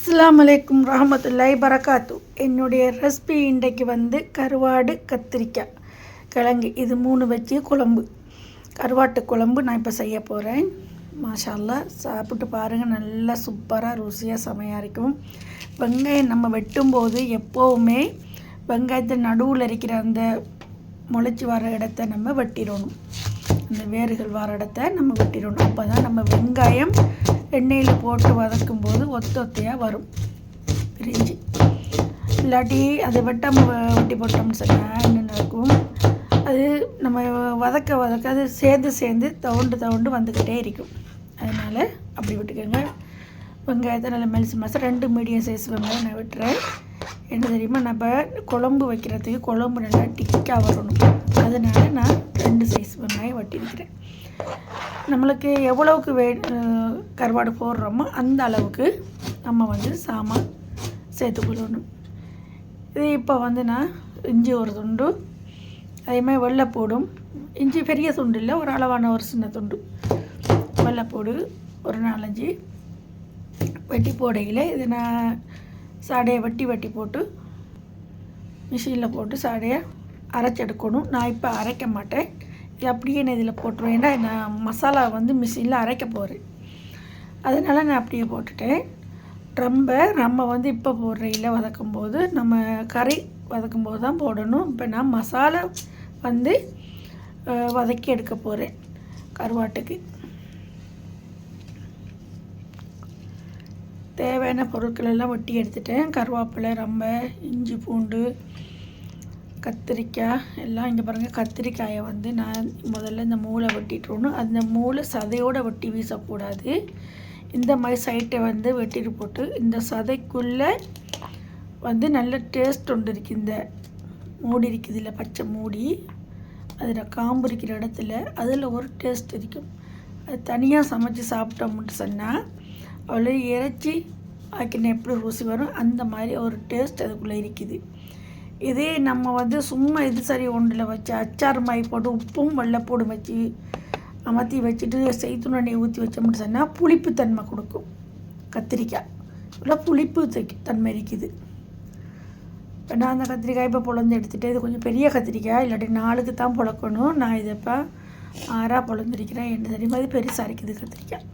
அஸ்ஸலாமு அலைக்கும் ரஹமத்துல்லாஹி பரக்காத்து. என்னுடைய ரெசிபி இன்றைக்கு கருவாடு கத்திரிக்காய் கிழங்கு இது 3 வச்சு குழம்பு, கருவாட்டு குழம்பு நான் இப்போ செய்ய போகிறேன். மாஷா அல்லாஹ், சாப்பிட்டு பாருங்கள், நல்லா சூப்பராக ருசியாக செமையாக இருக்கும். வெங்காயம் நம்ம வெட்டும்போது எப்போவுமே வெங்காயத்தை நடுவில் இருக்கிற அந்த முளைச்சி வர இடத்த நம்ம வெட்டிடணும். அந்த வேர்கள் வர இடத்த நம்ம வெட்டிடணும். அப்போ தான் நம்ம வெங்காயம் எண்ணெயில் போட்டு வதக்கும் போது ஒத்தையாக வரும் பிரிஞ்சு. இல்லாட்டி அதை வெட்டாமல் வெட்டி போட்டோம்னு சொன்னால் என்ன நடக்கும், அது நம்ம வதக்க அது சேர்ந்து தவுண்டு வந்துக்கிட்டே இருக்கும். அதனால் அப்படி விட்டுக்கோங்க. வெங்காயத்தை நல்லா மெலிசு மாதம் 2 மீடியம் சைஸ் வெங்காயம் நான் வெட்டுறேன். என்ன தெரியுமா, நம்ம குழம்பு வைக்கிறதுக்கு குழம்பு நல்லா டிக்காக வரணும். அதனால் நான் 2 சைஸ் வெங்காயம் வெட்டியிருக்கிறேன். நம்மளுக்கு எவ்வளவுக்கு கருவாடு போடுறோமோ அந்த அளவுக்கு நம்ம சாமான் சேர்த்துக்கொள்ளணும். இது இப்போ நான் இஞ்சி ஒரு துண்டு, அதேமாதிரி வெள்ளைப்பூடும், இஞ்சி பெரிய துண்டு இல்லை, ஒரு அளவான ஒரு சின்ன துண்டு வெள்ளைப்பூடு ஒரு 4-5 வெட்டி போடையில் இது நான் சாடையை வெட்டி போட்டு மிஷினில் போட்டு சாடையை அரைச்செடுக்கணும். நான் இப்போ அரைக்க மாட்டேன், இது அப்படியே நான் இதில் போட்டுருவேன். ஏன்னா நான் மசாலா மிஷினில் அரைக்க போகிறேன், அதனால் நான் அப்படியே போட்டுட்டேன். ரம்பை இப்போ போடுறையில் வதக்கும்போது, நம்ம கறி வதக்கும்போது தான் போடணும். இப்போ நான் மசாலா வதக்கி எடுக்க போகிறேன் கருவாட்டுக்கு. தேவையான பொருட்கள் எல்லாம் வெட்டி எடுத்துட்டேன். கருவேப்பிலை, ரம்பை, இஞ்சி, பூண்டு, கத்திரிக்காய் எல்லாம். இங்கே பாருங்கள், கத்திரிக்காயை நான் முதல்ல இந்த மூளை வெட்டிட்டுருணும். அந்த மூளை சதையோடு வெட்டி வீசக்கூடாது. இந்த மாதிரி சைட்டை வெட்டிட்டு போட்டு இந்த சதைக்குள்ளே நல்ல டேஸ்ட் ஒன்று இருக்குது. இந்த மூடி இருக்குது, இல்லை பச்சை மூடி, அதில் காம்பு இருக்கிற இடத்துல அதில் ஒரு டேஸ்ட் இருக்கும். அது தனியாக சமைச்சு சாப்பிட்டோம்னு சொன்னால் அவ்வளோ இறைச்சி ஆக்கின எப்படி ருசி வரும், அந்த மாதிரி ஒரு டேஸ்ட் அதுக்குள்ளே இருக்குது. இதே நம்ம சும்மா இது சரி ஒன்றில் வச்சு அச்சார் மாதிரி போட்டு உப்பும் வெள்ளைப்பூடும் வச்சு அமர்த்தி வச்சுட்டு செய்துண எண்ணெய் ஊற்றி வச்சோம்னு சொன்னால் புளிப்பு தன்மை கொடுக்கும். கத்திரிக்காய் இவ்வளோ புளிப்பு தன்மை இருக்குது. இப்போ நான் அந்த கத்திரிக்காய் இப்போ பொழந்து எடுத்துகிட்டு, இது கொஞ்சம் பெரிய கத்திரிக்காய், இல்லாட்டி 4க்கு தான் பொழக்கணும். நான் இதை இப்போ 6ஆக பொழந்திருக்கிறேன். என்ன தெரியுமா, இது பெருசாக இருக்குது கத்திரிக்காய்.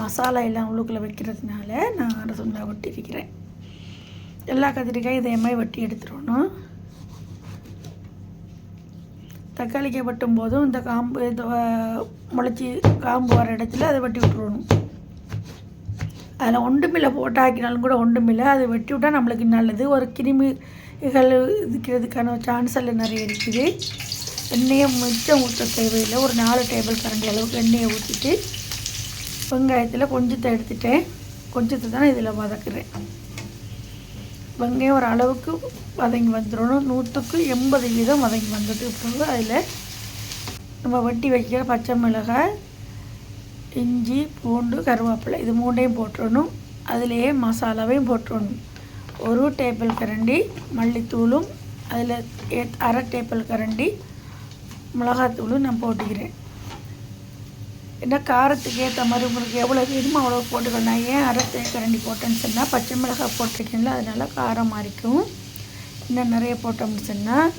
மசாலா எல்லாம் உள்ளுக்குள்ளே வைக்கிறதுனால நான் 6 துண்டாக வெட்டியிருக்கிறேன். எல்லா கத்திரிக்காயும் இதே மாதிரி வெட்டி எடுத்துடணும். தக்காளிக்காய் வெட்டும் போதும் இந்த காம்பு முளைச்சி காம்பு வர இடத்துல அதை வெட்டி விட்டுருணும். அதில் ஒன்றுமில்லை போட்டாக்கினாலும் கூட ஒன்றுமில்லை, அதை வெட்டி விட்டால் நம்மளுக்கு நல்லது. ஒரு கிருமிகள் இருக்கிறதுக்கான சான்ஸ் எல்லாம் நிறைய இருக்குது. எண்ணெயை மிச்சம் ஊற்ற தேவையில்லை. ஒரு 4 டேபிள் கரண்டி அளவுக்கு எண்ணெயை ஊற்றிட்டு வெங்காயத்தில் கொஞ்சத்தை எடுத்துட்டேன். கொஞ்சத்தை தான் இதில் வதக்குறேன். வெங்காயம் ஒரு அளவுக்கு வதங்கி வந்துடணும். 100% வதங்கி வந்துட்டு பிறகு அதில் நம்ம வெட்டி வைக்கிற பச்சை மிளகாய், இஞ்சி, பூண்டு, கருவேப்பிலை இது 3ஐயும் போட்டுடணும். அதிலேயே மசாலாவையும் போட்டுடணும். 1 டேபிள் கரண்டி மல்லித்தூளும், அதில் 1/2 டேபிள் கரண்டி மிளகாத்தூளும் நான் போட்டுக்கிறேன். ஏன்னா காரத்துக்கு ஏற்ற மாதிரி உங்களுக்கு எவ்வளோ வேணுமோ அவ்வளோ போட்டுக்கலாம். நான் ஏன் 1/2 கரண்டி போட்டேன்னு சொன்னால், பச்சை மிளகாய் போட்டிருக்கீங்களா, அதனால் காரமாக இருக்கும். இன்னும் நிறைய போட்டோம்னு சொன்னால்,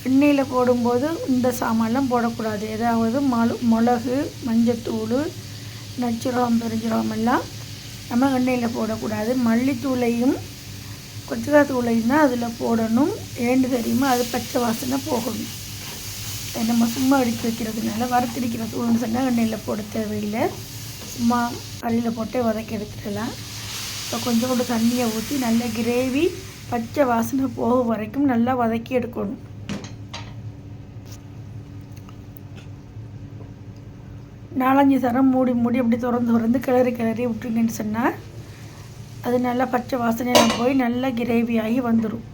எண்ணெயில் போடும்போது இந்த சாமான்லாம் போடக்கூடாது. ஏதாவது மிளகு, மஞ்சத்தூள், நச்சுரகம், பெருஞ்சீரகம் எல்லாம் நம்ம எண்ணெயில் போடக்கூடாது. மல்லித்தூளையும் கொத்தமல்லி தூளையும் தான் அதில் போடணும். ஏன்னு தெரியுமா, அது பச்சை வாசனை போகணும். நம்ம சும்மா அடித்து வைக்கிறதுனால வறுத்தடிக்கிற தூள்னு சொன்னால் எண்ணெயில் போட தேவையில்லை, சும்மா கல்லில் போட்டே வதக்கி எடுத்துடலாம். இப்போ கொஞ்சோண்டு தண்ணியை ஊற்றி நல்ல கிரேவி பச்சை வாசனை போக வரைக்கும் நல்லா வதக்கி எடுக்கணும். நாலஞ்சு தரம் மூடி அப்படி திறந்து கிளறி விட்டுருங்கன்னு சொன்னால் அது நல்லா பச்சை வாசனையெல்லாம் போய் நல்லா கிரேவி ஆகி வந்துடும்.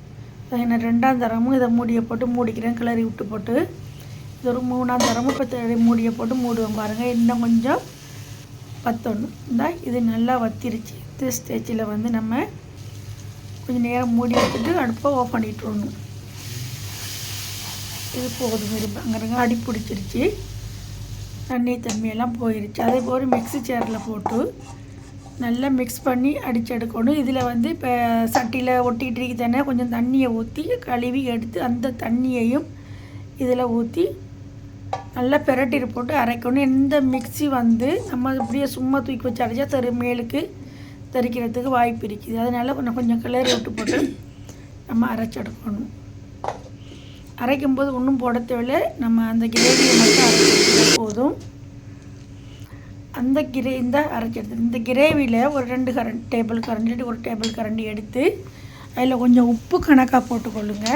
நான் 2ஆம் தரமும் இதை மூடியை போட்டு மூடிக்கிறேன், கிளறி விட்டு போட்டு. இது ஒரு 3ஆம் தரமும் இப்போ மூடியை போட்டு மூடுவேன். பாருங்கள், இன்னும் கொஞ்சம் பத்தணும். இது நல்லா வத்திருச்சு. இது ஸ்டேஜில் நம்ம கொஞ்சம் நேரம் மூடி வச்சுட்டு அடுப்பை ஆஃப் பண்ணிட்டுருணும். இது போதும். இருப்பாங்கிறங்க அடி பிடிச்சிருச்சு, தண்ணி தன்மையெல்லாம் போயிடுச்சு. அதே போல் மிக்ஸி சேரில் போட்டு நல்லா மிக்ஸ் பண்ணி அடித்து எடுக்கணும். இதில் வந்து இப்போ சட்டியில் ஒட்டிகிட்டு இருக்கு தானே, கொஞ்சம் தண்ணியை ஊற்றி கழுவி எடுத்து அந்த தண்ணியையும் இதில் ஊற்றி நல்லா பிரட்டிட்டு போட்டு அரைக்கணும். எந்த மிக்ஸி வந்து நம்ம இப்படியே சும்மா தூக்கி வச்சு அரைச்சா மேலுக்கு தெறிக்கிறதுக்கு வாய்ப்பு இருக்குது. அதனால் கொஞ்சம் கிளறி விட்டு போட்டு நம்ம அரைச்செடுக்கணும். அரைக்கும்போது ஒன்றும் போட தேவையில்லை, நம்ம அந்த கிரேவியை மட்டும் அரைச்சிட்டு போதும். அந்த இந்த அரைச்செடுத்து இந்த கிரேவியில் ஒரு 2 டேபிள் கரண்டி 1 டேபிள் கரண்டி எடுத்து அதில் கொஞ்சம் உப்பு கணக்காக போட்டுக்கொள்ளுங்க.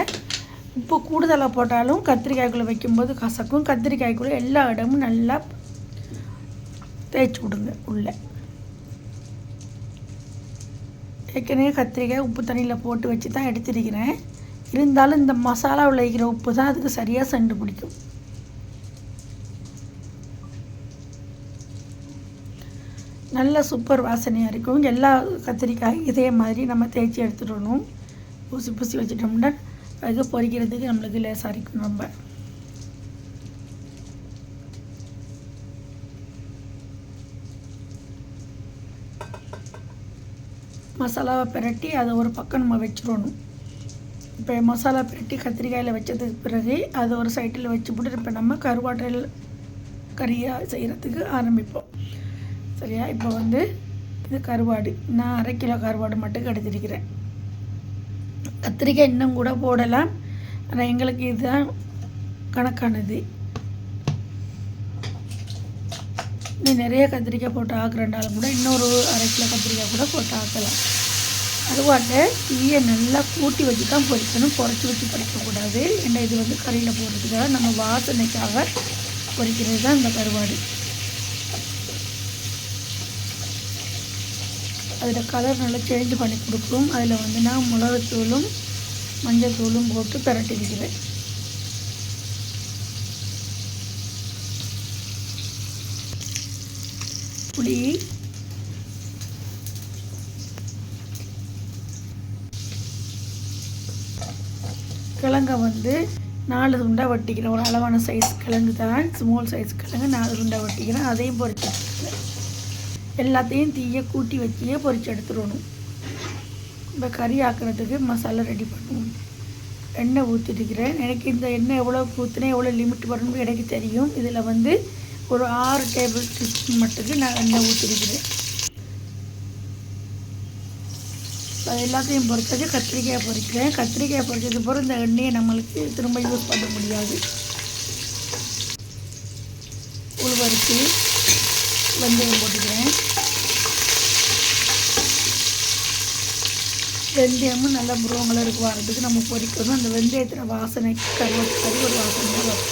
உப்பு கூடுதலாக போட்டாலும் கத்திரிக்காய்க்குள்ளே வைக்கும்போது கசக்கும். கத்திரிக்காய்க்குள்ளே எல்லா இடமும் நல்லா தேய்ச்சி விடுங்க உள்ளே. ஏற்கனவே கத்திரிக்காய் உப்பு தண்ணியில் போட்டு வச்சு தான் எடுத்துருக்கிறேன். இருந்தாலும் இந்த மசாலாவில் வைக்கிற உப்பு தான் அதுக்கு சரியாக சென்று பிடிக்கும். நல்ல சூப்பர் வாசனையாக இருக்கும். எல்லா கத்திரிக்காய் இதே மாதிரி நம்ம தேய்ச்சி எடுத்துடணும். பூசி வச்சிட்டோம்னா அதுக்கு பொரிக்கிறதுக்கு நம்மளுக்கு லேசாக இருக்கும். ரொம்ப மசாலாவை பிரட்டி அதை ஒரு பக்கம் நம்ம வச்சிடணும். இப்போ மசாலா பிரட்டி கத்திரிக்காயில் வச்சதுக்கு பிறகு அதை ஒரு சைட்டில் வச்சு போட்டு இப்போ நம்ம கருவாட்டில் கறியாக செய்கிறதுக்கு ஆரம்பிப்போம். சரியா? இப்போ வந்து இது கருவாடு, நான் 1/2 கிலோ கருவாடு மட்டும் எடுத்துருக்கிறேன். கத்திரிக்காய் இன்னும் கூட போடலாம், ஆனால் எங்களுக்கு இதுதான் கணக்கானது. நீ நிறைய கத்திரிக்காய் போட்டு ஆக்குறேன்டாலும் கூட இன்னொரு 1/2 கிலோ கத்திரிக்காய் கூட போட்டு ஆக்கலாம். கருவாட்டை தீயை நல்லா கூட்டி வச்சு தான் பொரிக்கணும், குறைச்சி வச்சு பொரிக்கக்கூடாது. ஏன்னா இது வந்து கறியில் போடுறதுக்காக நம்ம வாசனைக்காக பொரிக்கிறது தான் இந்த கருவாடு. அதில் கலர் நல்லா சேஞ்ச் பண்ணி கொடுக்கும். அதில் வந்து நான் மிளகுத்தூளும் மஞ்சள் தூளும் போட்டு பிரட்டிக்கிறேன். புளி, கிழங்கை வந்து 4 துண்டாக வட்டிக்கிறேன். ஒரு அளவான சைஸ் கிழங்கு தான், ஸ்மால் சைஸ் கிழங்கு 4 துண்டாக வட்டிக்கிறேன். அதையும் பொரிச்சு எடுத்துக்கிறேன். எல்லாத்தையும் தீயை கூட்டி வச்சியே பொரிச்சு எடுத்துடணும். இப்போ கறி ஆக்கிறதுக்கு மசாலா ரெடி பண்ணுவோம். எண்ணெய் ஊற்றிட்டுக்கிறேன். எனக்கு இந்த எண்ணெய் எவ்வளோ ஊற்றினா எவ்வளோ லிமிட் வரணும்னு எனக்கு தெரியும். இதில் வந்து ஒரு 6 டேபிள் ஸ்பூன் மட்டுக்கு நான் எண்ணெய் ஊற்றிருக்கிறேன். அது எல்லாத்தையும் பொரிச்சது கத்திரிக்காய் பொரிக்கிறேன். கத்திரிக்காய் பொரிச்சது பிறகு இந்த எண்ணெயை நம்மளுக்கு திரும்ப யூஸ் பண்ண முடியாது. உளுவரிசி, வெந்தயம் போட்டுக்கிறேன். வெந்தயமும் நல்லா ப்ரௌன் கலருக்கு வரதுக்கு நம்ம பொரிக்கணும். அந்த வெந்தயத்தில் வாசனை கருவாட்டு ஒரு வாசனையாக வரும்.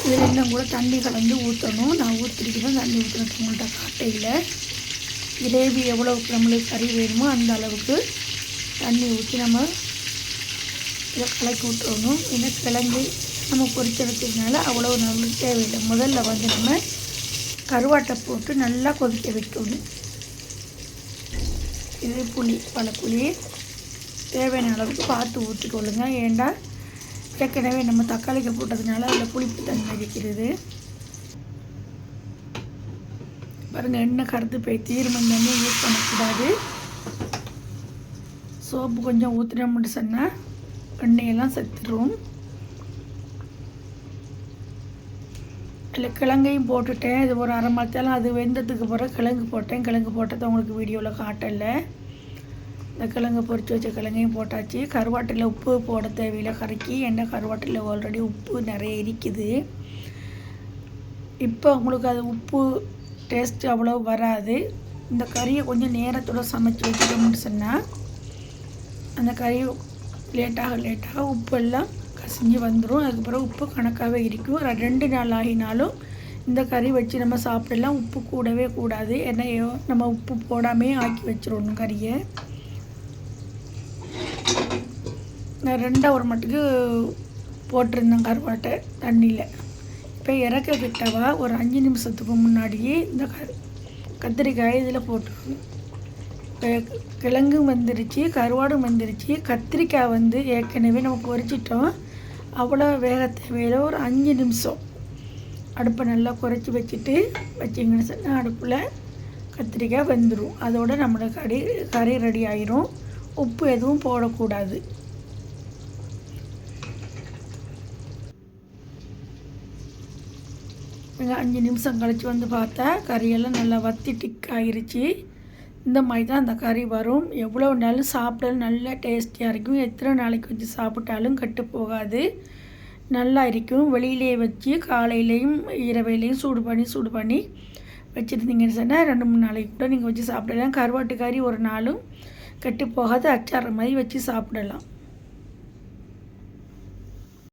இதில் இன்னும் கூட தண்ணி கலந்து ஊற்றணும். நான் ஊற்றிருக்கிறேன். தண்ணி ஊற்றணும் உங்கள்கிட்ட காட்டையில். கிரேவி எவ்வளோவுக்கு நம்மளுக்கு கறி வேணுமோ அந்த அளவுக்கு தண்ணி ஊற்றி நம்ம இதை கலக்கி விட்டுறணும். ஏன்னா கிழங்கு நம்ம பொரிச்செடுத்ததுனால அவ்வளோ நம்மளுக்கு தேவையில்லை. முதல்ல வந்து நம்ம கருவாட்டை போட்டு நல்லா கொதிக்க வைக்கணும். இது புளி, பழப்புளி தேவையான அளவுக்கு பார்த்து ஊற்றிக்கொள்ளுங்க. ஏண்டா ஏற்கனவே நம்ம தக்காளிக்கு போட்டதுனால அதில் புளிப்பு தன்மை இருக்கிறது. பாருங்கள், எண்ணெய் கருத்து போய் தீர்மம் தண்ணி யூஸ் பண்ணக்கூடாது. சோப்பு கொஞ்சம் ஊற்றினோம்னு சொன்னால் எண்ணெயெல்லாம் செத்துடும். இல்லை கிழங்கையும் போட்டுட்டேன். இது ஒரு 1/2 மணித்தாலும் அது வெந்ததுக்கு பிறகு கிழங்கு போட்டேன். கிழங்கு போட்டதை உங்களுக்கு வீடியோவில் காட்டலை. இந்த கிழங்கு பொரித்து வச்ச கிழங்கையும் போட்டாச்சு. கருவாட்டில் உப்பு போட தேவையில்லை கறிக்கு. ஏன்னா கருவாட்டில் ஆல்ரெடி உப்பு நிறைய இருக்குது. இப்போ உங்களுக்கு அது உப்பு டேஸ்ட்டு அவ்வளோ வராது. இந்த கறியை கொஞ்சம் நேரத்தோடு சமைச்சி வச்சுட்டோம்னு சொன்னால் அந்த கறி லேட்டாக உப்பு எல்லாம் கசிஞ்சு வந்துடும். அதுக்கப்புறம் உப்பு கணக்காகவே இருக்கும். ஒரு 2 நாள் ஆகினாலும் இந்த கறி வச்சு நம்ம சாப்பிடலாம். உப்பு கூடவே கூடாது. ஏன்னா நம்ம உப்பு போடாமே ஆக்கி வச்சிடணும் கறியை. நான் 2 மட்டுக்கு போட்டிருந்தேன் கருவாட்டை தண்ணியில். இப்போ இறக்க கிட்டவா ஒரு 5 நிமிஷத்துக்கு முன்னாடியே இந்த கத்திரிக்காய் இதில் போட்டுருணும். இப்போ கிழங்கும் வந்துருச்சு, கருவாடும் வந்துருச்சு. கத்திரிக்காய் வந்து ஏற்கனவே நம்ம பொரிச்சிட்டோம். அவ்வளோ வேக தேவையில் ஒரு 5 நிமிஷம் அடுப்பை நல்லா குறைச்சி வச்சுட்டு வச்சிங்கன்னு சொன்னால் அடுப்பில் கத்திரிக்காய் வெந்துடும். அதோட நம்மளுக்கு கறி ரெடி ஆயிரும். உப்பு எதுவும் போடக்கூடாது. இங்கே 5 நிமிஷம் கழித்து வந்து பார்த்தா கறியெல்லாம் நல்லா வற்றி டிக் ஆகிருச்சு. இந்த மாதிரி தான் அந்த கறி வரும். எவ்வளோ நாளும் சாப்பிட நல்லா டேஸ்டியாக இருக்கும். எத்தனை நாளைக்கு வச்சு சாப்பிட்டாலும் கெட்டு போகாது, நல்லா இருக்கும். வெளியிலே வச்சு காலையிலையும் இரவையிலையும் சூடு பண்ணி வச்சுருந்தீங்கன்னு சொன்னால் 2-3 நாளைக்கு கூட நீங்கள் வச்சு சாப்பிடலாம். கருவாட்டு கறி ஒரு நாளும் கெட்டு போகாது. அச்சார மாதிரி வச்சு சாப்பிடலாம்.